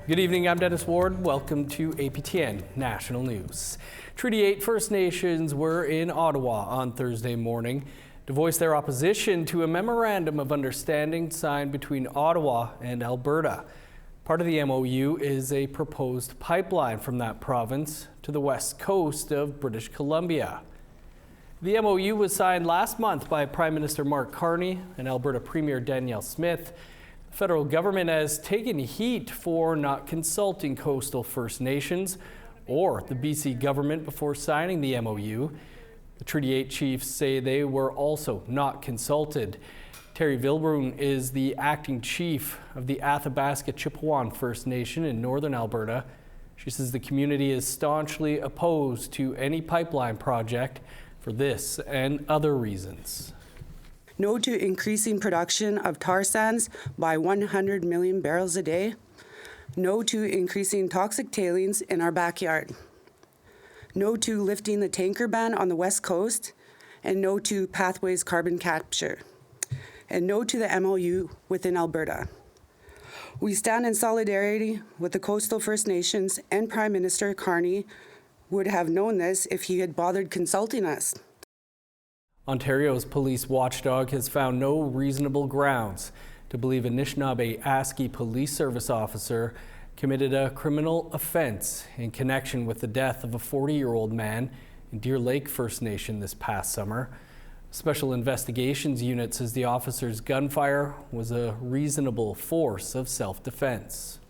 Good evening, I'm Dennis Ward. Welcome to APTN National News. Treaty 8 First Nations were in Ottawa on Thursday morning to voice their opposition to a memorandum of understanding signed between Ottawa and Alberta. Part of the MOU is a proposed pipeline from that province to the west coast of British Columbia. The MOU was signed last month by Prime Minister Mark Carney and Alberta Premier Danielle Smith. The federal government has taken heat for not consulting coastal First Nations or the BC government before signing the MOU. The Treaty 8 chiefs say they were also not consulted. Terry Vilbroon is the acting chief of the Athabasca Chipewyan First Nation in northern Alberta. She says the community is staunchly opposed to any pipeline project for this and other reasons. No to increasing production of tar sands by 100 million barrels a day. No to increasing toxic tailings in our backyard. No to lifting the tanker ban on the West Coast. And no to Pathways carbon capture. And no to the MOU within Alberta. We stand in solidarity with the coastal First Nations, and Prime Minister Carney would have known this if he had bothered consulting us. Ontario's police watchdog has found no reasonable grounds to believe a Anishinaabe-Aski police service officer committed a criminal offense in connection with the death of a 40-year-old man in Deer Lake First Nation this past summer. Special Investigations Unit says the officer's gunfire was a reasonable force of self-defense.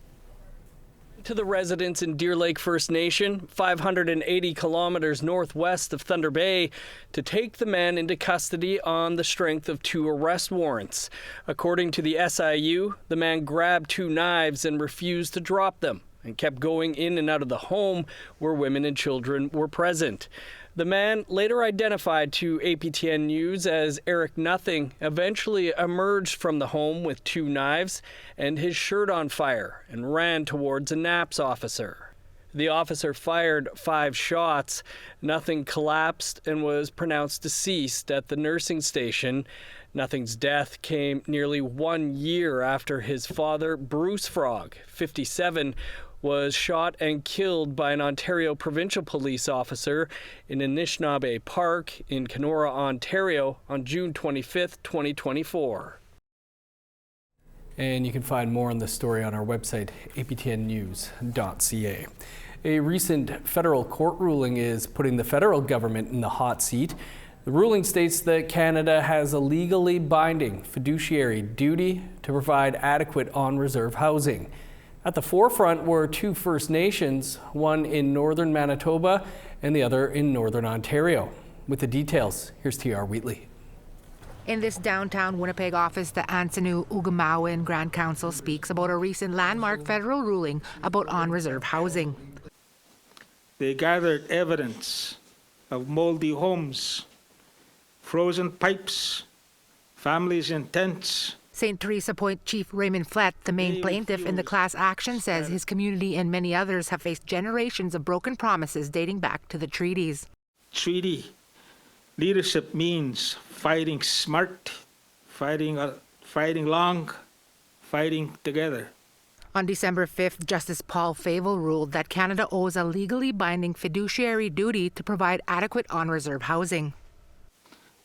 To the residents in Deer Lake First Nation, 580 kilometers northwest of Thunder Bay, to take the man into custody on the strength of 2 arrest warrants. According to the SIU, the man grabbed 2 knives and refused to drop them and kept going in and out of the home where women and children were present. The man, later identified to APTN News as Eric Nothing, eventually emerged from the home with 2 knives and his shirt on fire and ran towards a NAPS officer. The officer fired 5 shots. Nothing collapsed and was pronounced deceased at the nursing station. Nothing's death came nearly 1 year after his father, Bruce Frog, 57, was shot and killed by an Ontario provincial police officer in Anishinaabe Park in Kenora, Ontario on June 25th, 2024. And you can find more on this story on our website, aptnnews.ca. A recent federal court ruling is putting the federal government in the hot seat. The ruling states that Canada has a legally binding fiduciary duty to provide adequate on-reserve housing. At the forefront were 2 First Nations, one in northern Manitoba and the other in northern Ontario. With the details, here's T.R. Wheatley. In this downtown Winnipeg office, the Ansinu Ugamawan Grand Council speaks about a recent landmark federal ruling about on-reserve housing. They gathered evidence of moldy homes, frozen pipes, families in tents. St. Teresa Point Chief Raymond Flett, the main plaintiff in the class action, says his community and many others have faced generations of broken promises dating back to the treaties. Treaty leadership means fighting smart, fighting long, fighting together. On December 5th, Justice Paul Favel ruled that Canada owes a legally binding fiduciary duty to provide adequate on-reserve housing.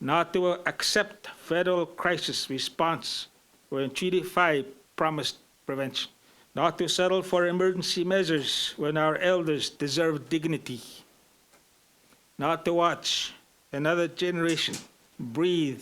Not to accept federal crisis response when Treaty 5 promised prevention. Not to settle for emergency measures when our elders deserve dignity. Not to watch another generation breathe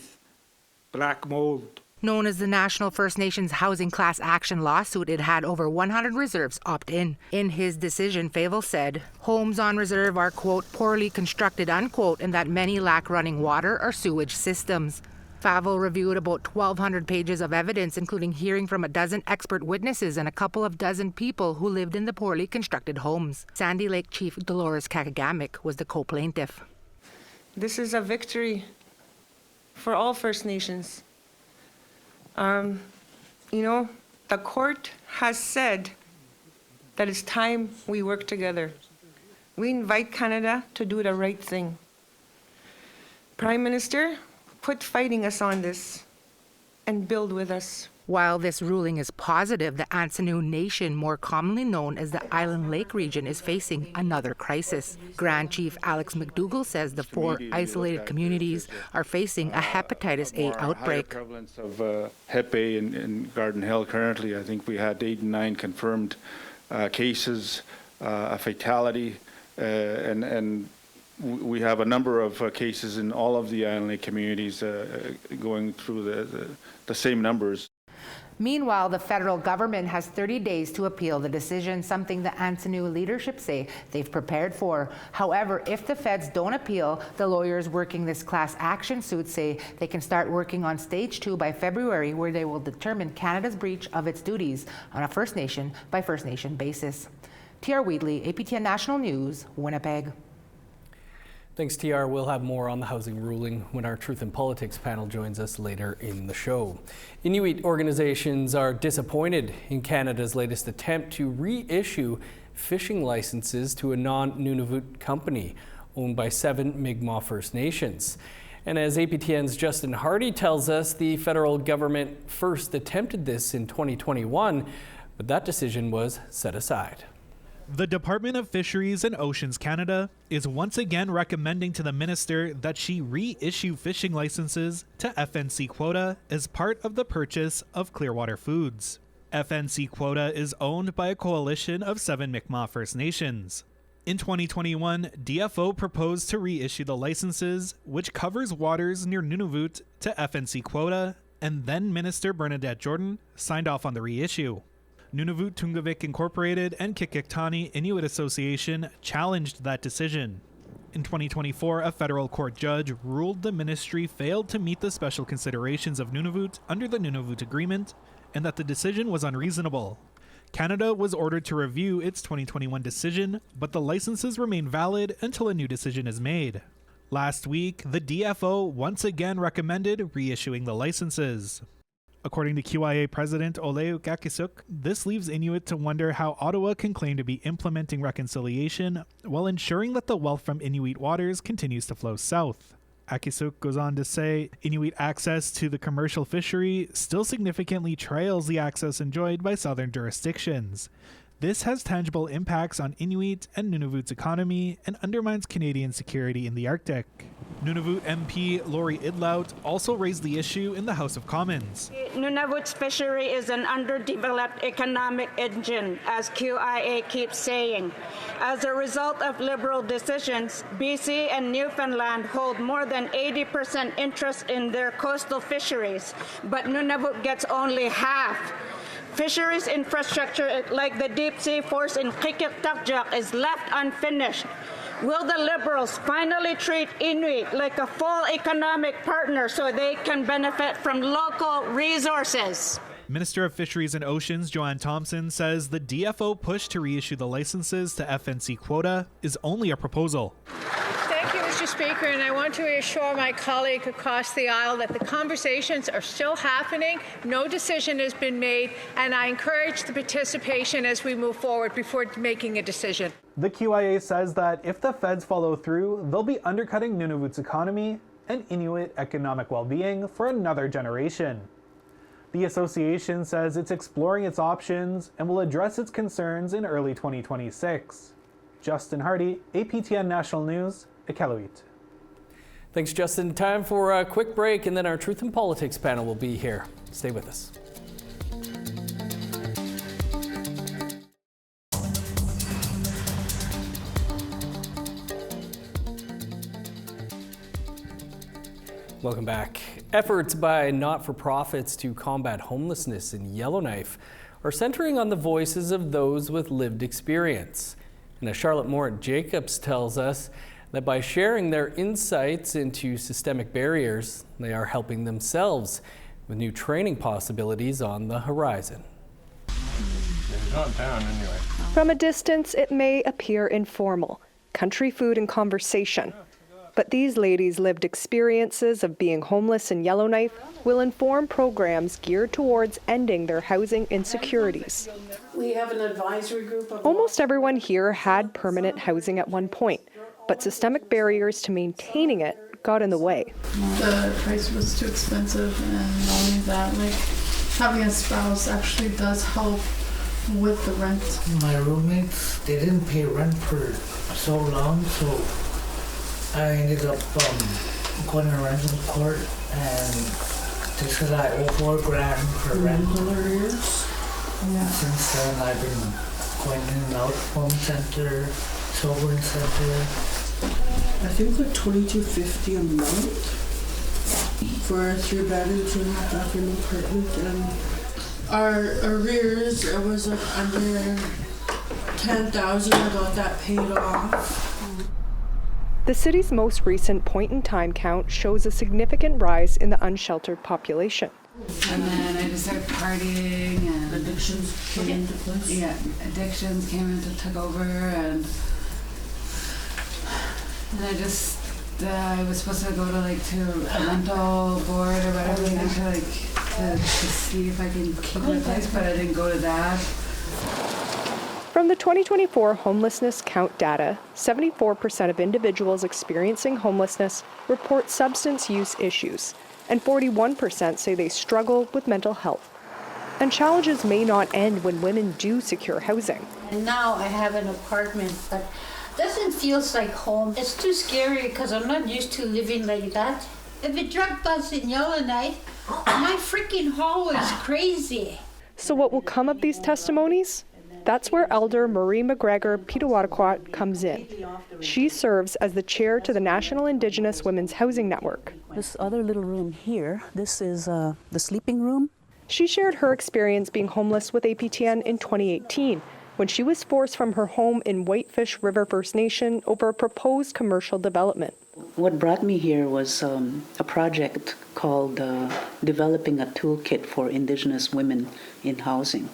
black mold. Known as the National First Nations Housing Class Action lawsuit, it had over 100 reserves opt in. In his decision, Favel said, homes on reserve are, quote, poorly constructed, unquote, and that many lack running water or sewage systems. Favel reviewed about 1,200 pages of evidence, including hearing from a dozen expert witnesses and a couple of dozen people who lived in the poorly constructed homes. Sandy Lake Chief Dolores Kakagamic was the co-plaintiff. This is a victory for all First Nations. The court has said that it's time we work together. We invite Canada to do the right thing. Prime Minister, quit fighting us on this and build with us. While this ruling is positive, the Atsinu Nation, more commonly known as the Island Lake region, is facing another crisis. Grand Chief Alex McDougall says the 4 isolated communities are facing a hepatitis A outbreak. Higher prevalence of Hep A in Garden Hill currently. I think we had 8 and 9 confirmed cases, a fatality, and we have a number of cases in all of the Island Lake communities going through the same numbers. Meanwhile, the federal government has 30 days to appeal the decision, something the Atsinu leadership say they've prepared for. However, if the feds don't appeal, the lawyers working this class action suit say they can start working on stage 2 by February, where they will determine Canada's breach of its duties on a First Nation by First Nation basis. TR Wheatley, APTN National News, Winnipeg. Thanks, TR. We'll have more on the housing ruling when our Truth in Politics panel joins us later in the show. Inuit organizations are disappointed in Canada's latest attempt to reissue fishing licenses to a non-Nunavut company owned by 7 Mi'kmaq First Nations. And as APTN's Justin Hardy tells us, the federal government first attempted this in 2021, but that decision was set aside. The Department of Fisheries and Oceans Canada is once again recommending to the minister that she reissue fishing licenses to FNC Quota as part of the purchase of Clearwater Foods. FNC Quota is owned by a coalition of 7 Mi'kmaq First Nations. In 2021, DFO proposed to reissue the licenses, which covers waters near Nunavut, to FNC Quota, and then Minister Bernadette Jordan signed off on the reissue. Nunavut Tungavik Incorporated and Qikiqtani Inuit Association challenged that decision. In 2024, a federal court judge ruled the ministry failed to meet the special considerations of Nunavut under the Nunavut Agreement and that the decision was unreasonable. Canada was ordered to review its 2021 decision, but the licenses remain valid until a new decision is made. Last week, the DFO once again recommended reissuing the licenses. According to QIA President Oleu Kakisuk, this leaves Inuit to wonder how Ottawa can claim to be implementing reconciliation while ensuring that the wealth from Inuit waters continues to flow south. Akisuk goes on to say Inuit access to the commercial fishery still significantly trails the access enjoyed by southern jurisdictions. This has tangible impacts on Inuit and Nunavut's economy and undermines Canadian security in the Arctic. Nunavut MP Lori Idlaut also raised the issue in the House of Commons. Nunavut's fishery is an underdeveloped economic engine, as QIA keeps saying. As a result of Liberal decisions, BC and Newfoundland hold more than 80% interest in their coastal fisheries, but Nunavut gets only half. Fisheries infrastructure like the deep sea force in Qikiqtaq is left unfinished. Will the Liberals finally treat Inuit like a full economic partner so they can benefit from local resources? Minister of Fisheries and Oceans Joanne Thompson says the DFO push to reissue the licenses to FNC Quota is only a proposal. Thank you, Mr. Speaker, and I want to reassure my colleague across the aisle that the conversations are still happening, no decision has been made, and I encourage the participation as we move forward before making a decision. The QIA says that if the feds follow through, they'll be undercutting Nunavut's economy and Inuit economic well-being for another generation. The association says it's exploring its options and will address its concerns in early 2026. Justin Hardy, APTN National News, Iqaluit. Thanks, Justin. Time for a quick break, and then our Truth in Politics panel will be here. Stay with us. Welcome back. Efforts by not-for-profits to combat homelessness in Yellowknife are centering on the voices of those with lived experience. And as Charlotte Morit-Jacobs tells us, that by sharing their insights into systemic barriers, they are helping themselves with new training possibilities on the horizon. It's not down anyway. From a distance, it may appear informal, country food and conversation. But these ladies' lived experiences of being homeless in Yellowknife will inform programs geared towards ending their housing insecurities. We have an advisory group of... Almost everyone here had permanent housing at one point, but systemic barriers to maintaining it got in the way. The price was too expensive, and not only that, having a spouse actually does help with the rent. My roommates, they didn't pay rent for so long, so I ended up going to rental court, and they said I owe $4,000 for rental arrears. Yeah. Since then, I've been going in and out, home center, sobering center. I think like $22.50 a month for a 3-bedroom, 2.5-bathroom apartment, and our arrears, it was like under 10,000. I got that paid off. The city's most recent point-in-time count shows a significant rise in the unsheltered population. And then I just started partying, and addictions came into place. Yeah, addictions came in to take over, and I just I was supposed to go to a rental board or whatever to see if I can keep my place, but I didn't go to that. From the 2024 homelessness count data, 74% of individuals experiencing homelessness report substance use issues, and 41% say they struggle with mental health. And challenges may not end when women do secure housing. And now I have an apartment, but doesn't feel like home. It's too scary because I'm not used to living like that. If a drug bust in Yellowknife, my freaking hall is crazy. So what will come of these testimonies? That's where Elder Marie McGregor Pitawataquat comes in. She serves as the chair to the National Indigenous Women's Housing Network. This other little room here, this is the sleeping room. She shared her experience being homeless with APTN in 2018, when she was forced from her home in Whitefish River First Nation over a proposed commercial development. What brought me here was a project called Developing a Toolkit for Indigenous Women in Housing.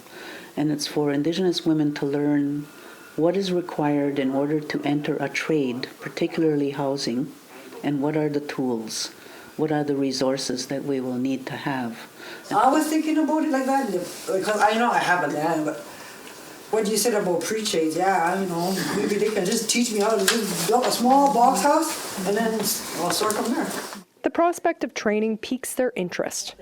And it's for Indigenous women to learn what is required in order to enter a trade, particularly housing, and what are the tools, what are the resources that we will need to have. I was thinking about it like that, because I know I have a land, but what you said about pre-trades, maybe they can just teach me how to just build a small box house, and then I'll start from there. The prospect of training piques their interest.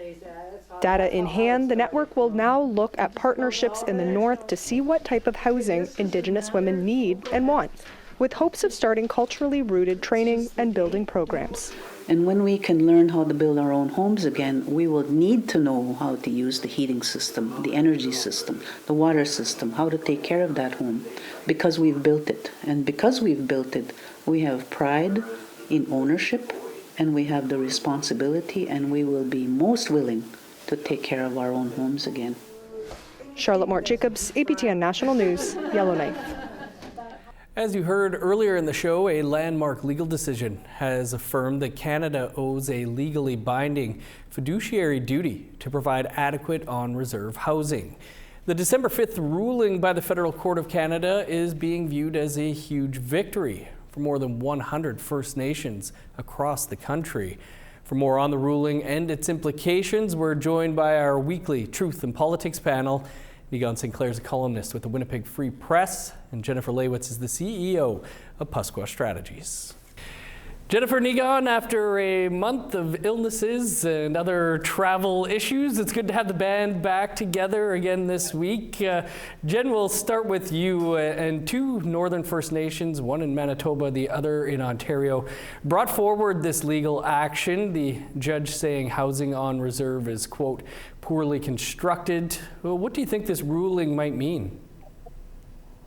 Data in hand, the network will now look at partnerships in the north to see what type of housing Indigenous women need and want, with hopes of starting culturally rooted training and building programs. And when we can learn how to build our own homes again, we will need to know how to use the heating system, the energy system, the water system, how to take care of that home, because we've built it. And because we've built it, we have pride in ownership, and we have the responsibility, and we will be most willing to take care of our own homes again. Charlotte Mort-Jacobs, APTN National News, Yellowknife. As you heard earlier in the show, a landmark legal decision has affirmed that Canada owes a legally binding fiduciary duty to provide adequate on-reserve housing. The December 5th ruling by the Federal Court of Canada is being viewed as a huge victory for more than 100 First Nations across the country. For more on the ruling and its implications, we're joined by our weekly Truth and Politics panel. Nigan Sinclair is a columnist with the Winnipeg Free Press, and Jennifer Lewitz is the CEO of Pasqua Strategies. Jennifer, Nigan, after a month of illnesses and other travel issues, it's good to have the band back together again this week. Jen, we'll start with you. And two Northern First Nations, one in Manitoba, the other in Ontario, brought forward this legal action. The judge saying housing on reserve is, quote, poorly constructed. Well, what do you think this ruling might mean?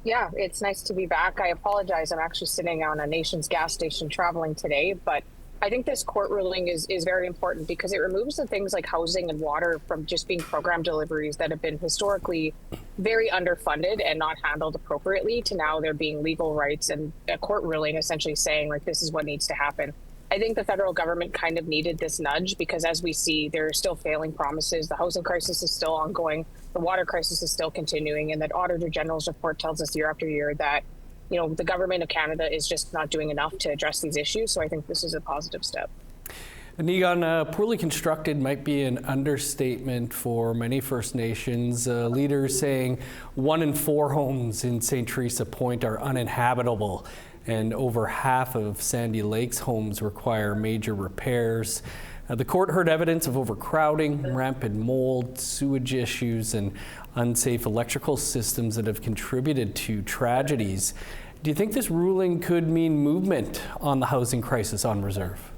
Yeah, it's nice to be back. I apologize. I'm actually sitting on a Nation's gas station traveling today, but I think this court ruling is very important because it removes the things like housing and water from just being program deliveries that have been historically very underfunded and not handled appropriately to now there being legal rights and a court ruling essentially saying like this is what needs to happen. I think the federal government kind of needed this nudge because as we see, there are still failing promises. The housing crisis is still ongoing. The water crisis is still continuing, and that Auditor General's report tells us year after year that, the government of Canada is just not doing enough to address these issues. So I think this is a positive step. Nigan, poorly constructed might be an understatement for many First Nations. Leaders saying 1 in 4 homes in St. Teresa Point are uninhabitable, and over half of Sandy Lake's homes require major repairs. The court heard evidence of overcrowding, rampant mold, sewage issues, and unsafe electrical systems that have contributed to tragedies. Do you think this ruling could mean movement on the housing crisis on reserve?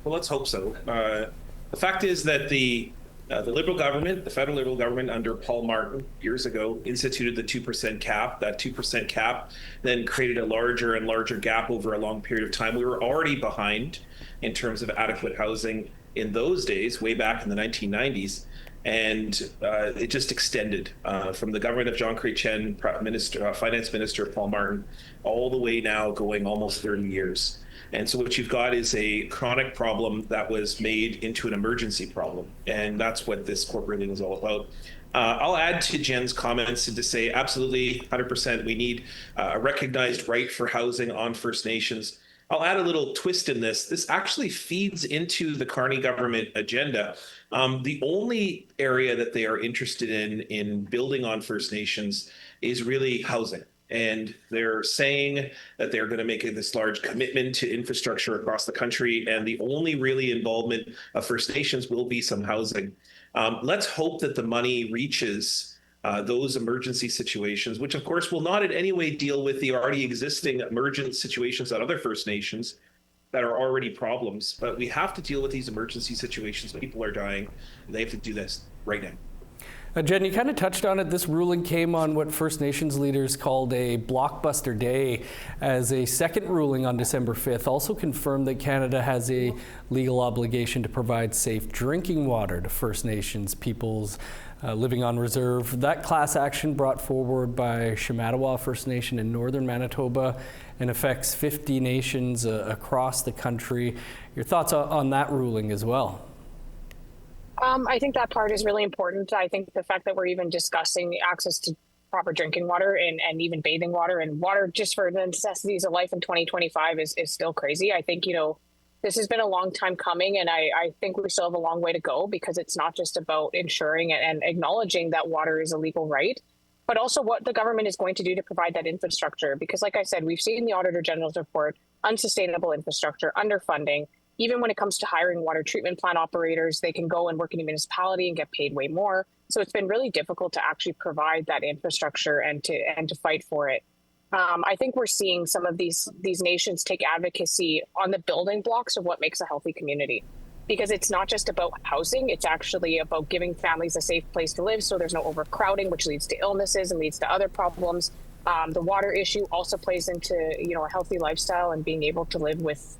Well, let's hope so. The fact is that the Liberal government, the federal Liberal government under Paul Martin years ago, instituted the 2% cap. That 2% cap then created a larger and larger gap over a long period of time. We were already behind in terms of adequate housing in those days, way back in the 1990s. And it just extended from the government of John Chrétien, Finance Minister Paul Martin, all the way now going almost 30 years. And so what you've got is a chronic problem that was made into an emergency problem. And that's what this court ruling is all about. I'll add to Jen's comments and to say, absolutely, 100%, we need a recognized right for housing on First Nations. I'll add a little twist in this. This actually feeds into the Carney government agenda. The only area that they are interested in building on First Nations is really housing. And they're saying that they're going to make this large commitment to infrastructure across the country. And the only really involvement of First Nations will be some housing. Let's hope that the money reaches those emergency situations, which of course will not in any way deal with the already existing emergent situations at other First Nations that are already problems. But we have to deal with these emergency situations. People are dying, and they have to do this right now. Jen, you kind of touched on it. This ruling came on what First Nations leaders called a blockbuster day, as a second ruling on December 5th also confirmed that Canada has a legal obligation to provide safe drinking water to First Nations peoples living on reserve. That class action brought forward by Shamattawa First Nation in northern Manitoba and affects 50 nations across the country. Your thoughts on that ruling as well? I think that part is really important. I think the fact that we're even discussing access to proper drinking water and even bathing water and water just for the necessities of life in 2025 is still crazy. I think, this has been a long time coming, and I think we still have a long way to go, because it's not just about ensuring and acknowledging that water is a legal right, but also what the government is going to do to provide that infrastructure. Because like I said, we've seen the Auditor General's report, unsustainable infrastructure, underfunding. Even when it comes to hiring water treatment plant operators, they can go and work in a municipality and get paid way more. So it's been really difficult to actually provide that infrastructure and to fight for it. I think we're seeing some of these nations take advocacy on the building blocks of what makes a healthy community, because it's not just about housing. It's actually about giving families a safe place to live, so there's no overcrowding, which leads to illnesses and leads to other problems. The water issue also plays into a healthy lifestyle and being able to live with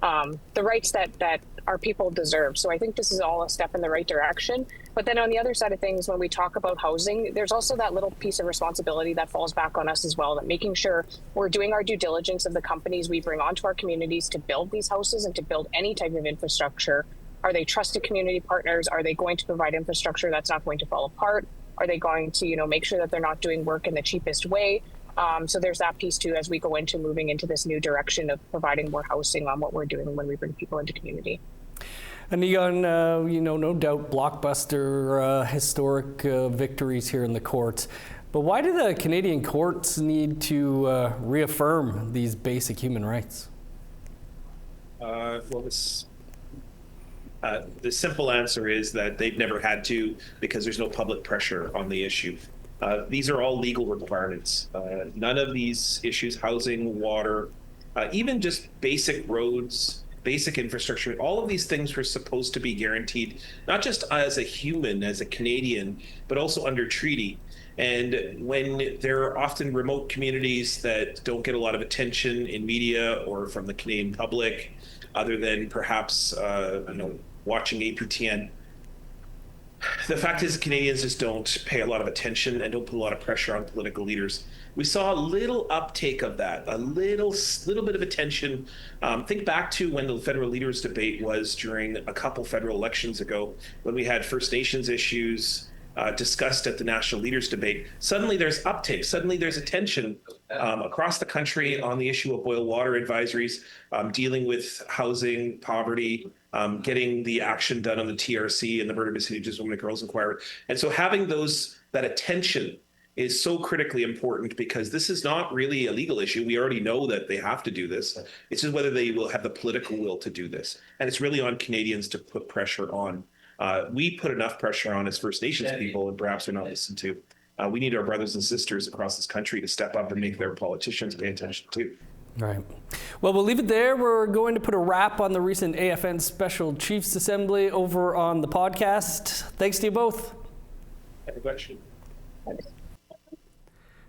the rights that our people deserve. So I think this is all a step in the right direction. But then on the other side of things, when we talk about housing, there's also that little piece of responsibility that falls back on us as well, that making sure we're doing our due diligence of the companies we bring onto our communities to build these houses and to build any type of infrastructure. Are they trusted community partners? Are they going to provide infrastructure that's not going to fall apart? Are they going to, make sure that they're not doing work in the cheapest way? So there's that piece too, as we go into moving into this new direction of providing more housing on what we're doing when we bring people into community. And Egon, no doubt blockbuster historic victories here in the courts. But why do the Canadian courts need to reaffirm these basic human rights? The simple answer is that they've never had to, because there's no public pressure on the issue. These are all legal requirements. None of these issues, housing, water, even just basic roads, basic infrastructure, all of these things were supposed to be guaranteed, not just as a human, as a Canadian, but also under treaty. And when there are often remote communities that don't get a lot of attention in media or from the Canadian public, other than perhaps watching APTN, the fact is Canadians just don't pay a lot of attention and don't put a lot of pressure on political leaders. We saw a little uptake of that, a little bit of attention. Think back to when the federal leaders debate was during a couple federal elections ago, when we had First Nations issues discussed at the national leaders debate. Suddenly there's uptake, suddenly there's attention across the country on the issue of boil water advisories, dealing with housing, poverty, getting the action done on the TRC and the Murder, Missing, Indigenous Women and Girls Inquiry. And so having that attention is so critically important, because this is not really a legal issue. We already know that they have to do this. It's just whether they will have the political will to do this. And it's really on Canadians to put pressure on. We put enough pressure on as First Nations people, and perhaps they're not listened to. We need our brothers and sisters across this country to step up and make their politicians pay attention too. Right. Well, we'll leave it there. We're going to put a wrap on the recent AFN Special Chiefs Assembly over on the podcast. Thanks to you both. Have a question.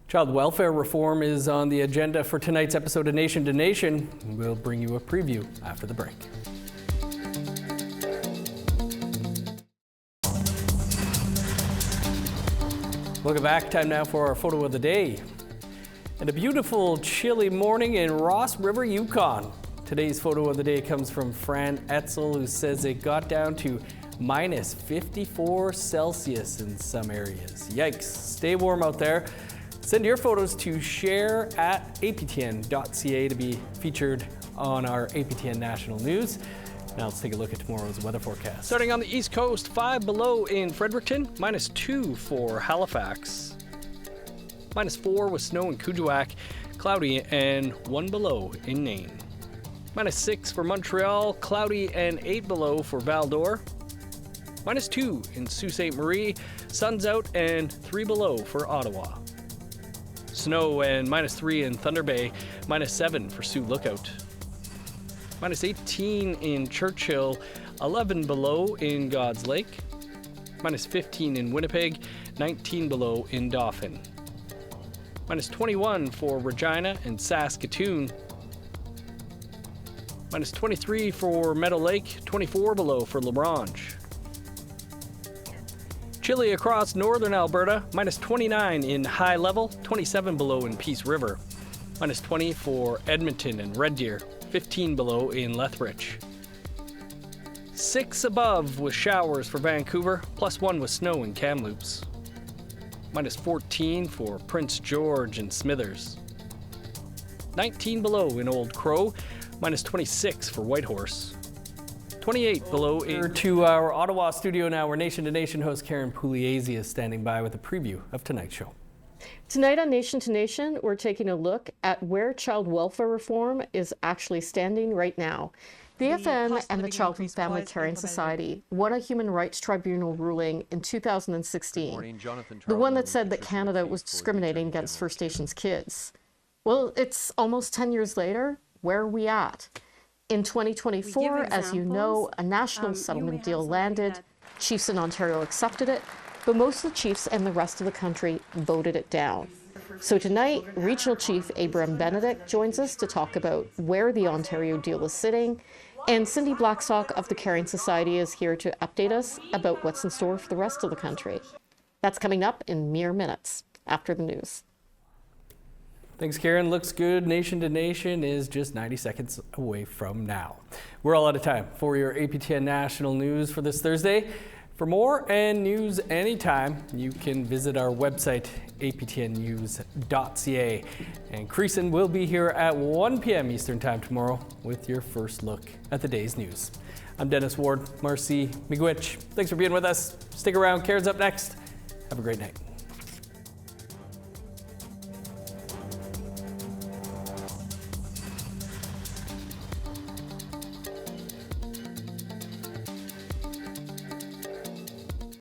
Child welfare reform is on the agenda for tonight's episode of Nation to Nation. We'll bring you a preview after the break. Welcome back. Time now for our photo of the day. And a beautiful chilly morning in Ross River, Yukon. Today's photo of the day comes from Fran Etzel, who says it got down to minus 54 Celsius in some areas. Yikes. Stay warm out there. Send your photos to share@aptn.ca to be featured on our APTN National News. Now let's take a look at tomorrow's weather forecast. Starting on the East Coast, 5 below in Fredericton, minus 2 for Halifax. Minus 4 with snow in Kuujjuaq, cloudy and 1 below in Nain. Minus 6 for Montreal, cloudy and 8 below for Val-d'Or. Minus 2 in Sault Ste. Marie, sun's out and 3 below for Ottawa. Snow and minus 3 in Thunder Bay, minus 7 for Sioux Lookout. Minus 18 in Churchill, 11 below in God's Lake. Minus 15 in Winnipeg, 19 below in Dauphin. Minus 21 for Regina and Saskatoon. Minus 23 for Meadow Lake, 24 below for La Ronge. Chilly across northern Alberta, minus 29 in High Level, 27 below in Peace River. Minus 20 for Edmonton and Red Deer, 15 below in Lethbridge. 6 above with showers for Vancouver, plus 1 with snow in Kamloops. Minus 14 for Prince George and Smithers. 19 below in Old Crow, minus 26 for Whitehorse. 28 below in... To our Ottawa studio now, where Nation to Nation host Karen Pugliese is standing by with a preview of tonight's show. Tonight on Nation to Nation, we're taking a look at where child welfare reform is actually standing right now. The AFN and the Child and Family Caring Society won a Human Rights Tribunal ruling in 2016, the one that said that Canada was discriminating against First Nations kids. Well, it's almost 10 years later. Where are we at? In 2024, as you know, a national settlement deal landed. Chiefs in Ontario accepted it, but most of the chiefs and the rest of the country voted it down. So tonight, Regional Chief Abram Benedict joins us to talk about where the Ontario deal is sitting, and Cindy Blackstock of the Caring Society is here to update us about what's in store for the rest of the country. That's coming up in mere minutes after the news. Thanks, Karen. Looks good. Nation to Nation is just 90 seconds away from now. We're all out of time for your APTN National News for this Thursday. For more and news anytime, you can visit our website, aptnnews.ca. And Creason will be here at 1 p.m. Eastern Time tomorrow with your first look at the day's news. I'm Dennis Ward. Marcy Miigwech. Thanks for being with us. Stick around. Karen's up next. Have a great night.